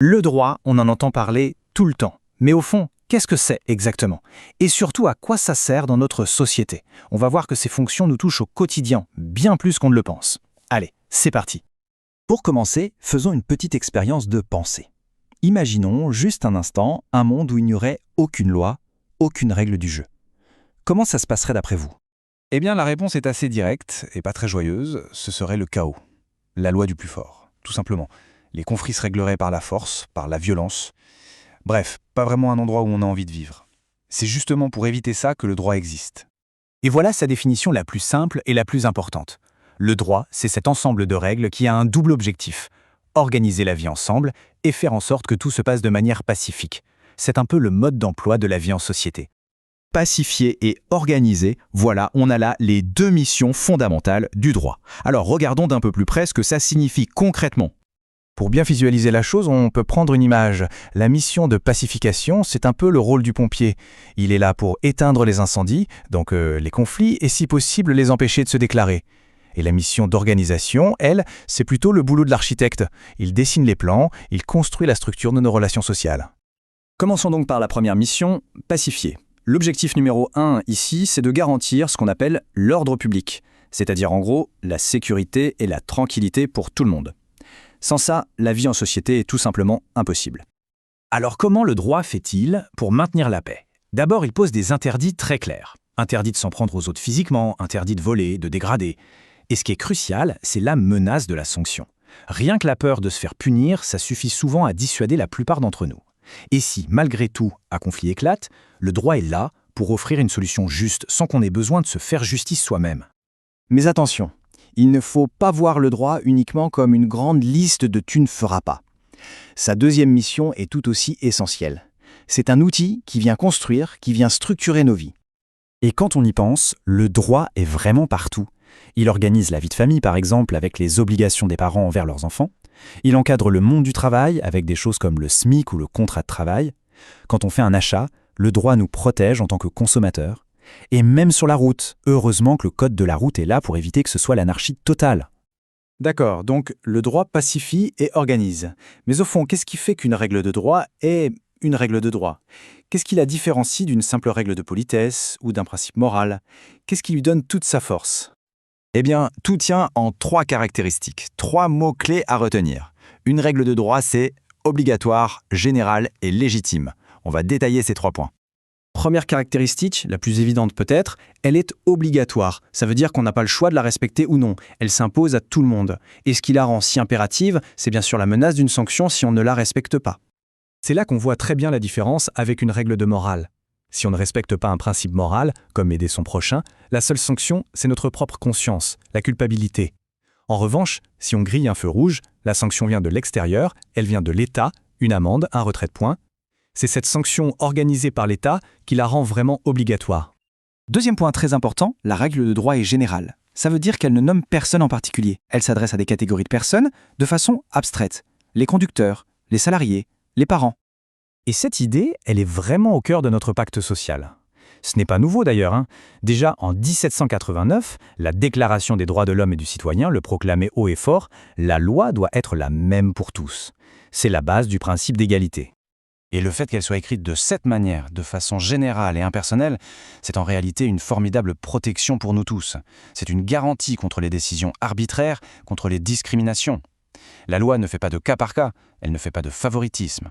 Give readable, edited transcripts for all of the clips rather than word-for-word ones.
Le droit, on en entend parler tout le temps. Mais au fond, qu'est-ce que c'est exactement? Et surtout, à quoi ça sert dans notre société? On va voir que ces fonctions nous touchent au quotidien, bien plus qu'on ne le pense. Allez, c'est parti. Pour commencer, faisons une petite expérience de pensée. Imaginons juste un instant un monde où il n'y aurait aucune loi, aucune règle du jeu. Comment ça se passerait d'après vous? Eh bien, la réponse est assez directe et pas très joyeuse. Ce serait le chaos. La loi du plus fort, tout simplement. Les conflits se régleraient par la force, par la violence. Bref, pas vraiment un endroit où on a envie de vivre. C'est justement pour éviter ça que le droit existe. Et voilà sa définition la plus simple et la plus importante. Le droit, c'est cet ensemble de règles qui a un double objectif: organiser la vie ensemble et faire en sorte que tout se passe de manière pacifique. C'est un peu le mode d'emploi de la vie en société. Pacifier et organiser, voilà, on a là les deux missions fondamentales du droit. Alors regardons d'un peu plus près ce que ça signifie concrètement. Pour bien visualiser la chose, on peut prendre une image. La mission de pacification, c'est un peu le rôle du pompier. Il est là pour éteindre les incendies, donc les conflits, et si possible les empêcher de se déclarer. Et la mission d'organisation, elle, c'est plutôt le boulot de l'architecte. Il dessine les plans, il construit la structure de nos relations sociales. Commençons donc par la première mission, pacifier. L'objectif numéro 1 ici, c'est de garantir ce qu'on appelle l'ordre public, c'est-à-dire en gros la sécurité et la tranquillité pour tout le monde. Sans ça, la vie en société est tout simplement impossible. Alors comment le droit fait-il pour maintenir la paix? D'abord, il pose des interdits très clairs. Interdit de s'en prendre aux autres physiquement, interdit de voler, de dégrader. Et ce qui est crucial, c'est la menace de la sanction. Rien que la peur de se faire punir, ça suffit souvent à dissuader la plupart d'entre nous. Et si, malgré tout, un conflit éclate, le droit est là pour offrir une solution juste sans qu'on ait besoin de se faire justice soi-même. Mais attention, il ne faut pas voir le droit uniquement comme une grande liste de tu ne feras pas. Sa deuxième mission est tout aussi essentielle. C'est un outil qui vient construire, qui vient structurer nos vies. Et quand on y pense, le droit est vraiment partout. Il organise la vie de famille, par exemple, avec les obligations des parents envers leurs enfants. Il encadre le monde du travail, avec des choses comme le SMIC ou le contrat de travail. Quand on fait un achat, le droit nous protège en tant que consommateurs. Et même sur la route, heureusement que le code de la route est là pour éviter que ce soit l'anarchie totale. D'accord, donc le droit pacifie et organise. Mais au fond, qu'est-ce qui fait qu'une règle de droit est une règle de droit? Qu'est-ce qui la différencie d'une simple règle de politesse ou d'un principe moral? Qu'est-ce qui lui donne toute sa force? Eh bien, tout tient en 3 caractéristiques, 3 mots-clés à retenir. Une règle de droit, c'est obligatoire, générale et légitime. On va détailler ces 3 points. Première caractéristique, la plus évidente peut-être, elle est obligatoire. Ça veut dire qu'on n'a pas le choix de la respecter ou non. Elle s'impose à tout le monde. Et ce qui la rend si impérative, c'est bien sûr la menace d'une sanction si on ne la respecte pas. C'est là qu'on voit très bien la différence avec une règle de morale. Si on ne respecte pas un principe moral, comme aider son prochain, la seule sanction, c'est notre propre conscience, la culpabilité. En revanche, si on grille un feu rouge, la sanction vient de l'extérieur, elle vient de l'État, une amende, un retrait de points. C'est cette sanction organisée par l'État qui la rend vraiment obligatoire. Deuxième point très important, la règle de droit est générale. Ça veut dire qu'elle ne nomme personne en particulier. Elle s'adresse à des catégories de personnes de façon abstraite. Les conducteurs, les salariés, les parents. Et cette idée, elle est vraiment au cœur de notre pacte social. Ce n'est pas nouveau d'ailleurs. Déjà en 1789, la Déclaration des droits de l'homme et du citoyen le proclamait haut et fort, la loi doit être la même pour tous. C'est la base du principe d'égalité. Et le fait qu'elle soit écrite de cette manière, de façon générale et impersonnelle, c'est en réalité une formidable protection pour nous tous. C'est une garantie contre les décisions arbitraires, contre les discriminations. La loi ne fait pas de cas par cas, elle ne fait pas de favoritisme.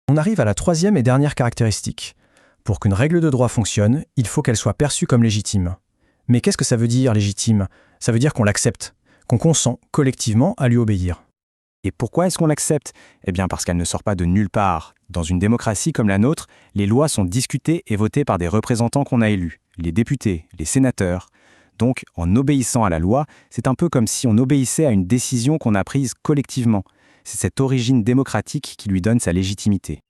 On arrive à la troisième et dernière caractéristique. Pour qu'une règle de droit fonctionne, il faut qu'elle soit perçue comme légitime. Mais qu'est-ce que ça veut dire, légitime? Ça veut dire qu'on l'accepte, qu'on consent collectivement à lui obéir. Et pourquoi est-ce qu'on l'accepte? Eh bien parce qu'elle ne sort pas de nulle part. Dans une démocratie comme la nôtre, les lois sont discutées et votées par des représentants qu'on a élus, les députés, les sénateurs. Donc, en obéissant à la loi, c'est un peu comme si on obéissait à une décision qu'on a prise collectivement. C'est cette origine démocratique qui lui donne sa légitimité.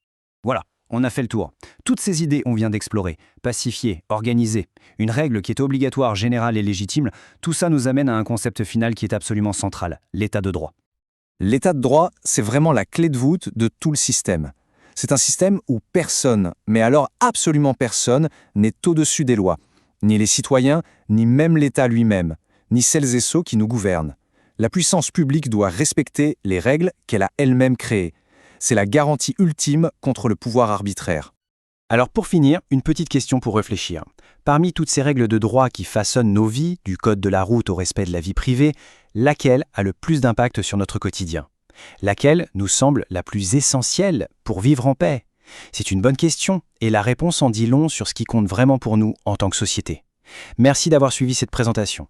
Voilà, on a fait le tour. Toutes ces idées, on vient d'explorer. Pacifier, organiser, une règle qui est obligatoire, générale et légitime, tout ça nous amène à un concept final qui est absolument central, l'état de droit. L'état de droit, c'est vraiment la clé de voûte de tout le système. C'est un système où personne, mais alors absolument personne, n'est au-dessus des lois. Ni les citoyens, ni même l'État lui-même, ni celles et ceux qui nous gouvernent. La puissance publique doit respecter les règles qu'elle a elle-même créées. C'est la garantie ultime contre le pouvoir arbitraire. Alors pour finir, une petite question pour réfléchir. Parmi toutes ces règles de droit qui façonnent nos vies, du code de la route au respect de la vie privée, laquelle a le plus d'impact sur notre quotidien? Laquelle nous semble la plus essentielle pour vivre en paix? C'est une bonne question, et la réponse en dit long sur ce qui compte vraiment pour nous en tant que société. Merci d'avoir suivi cette présentation.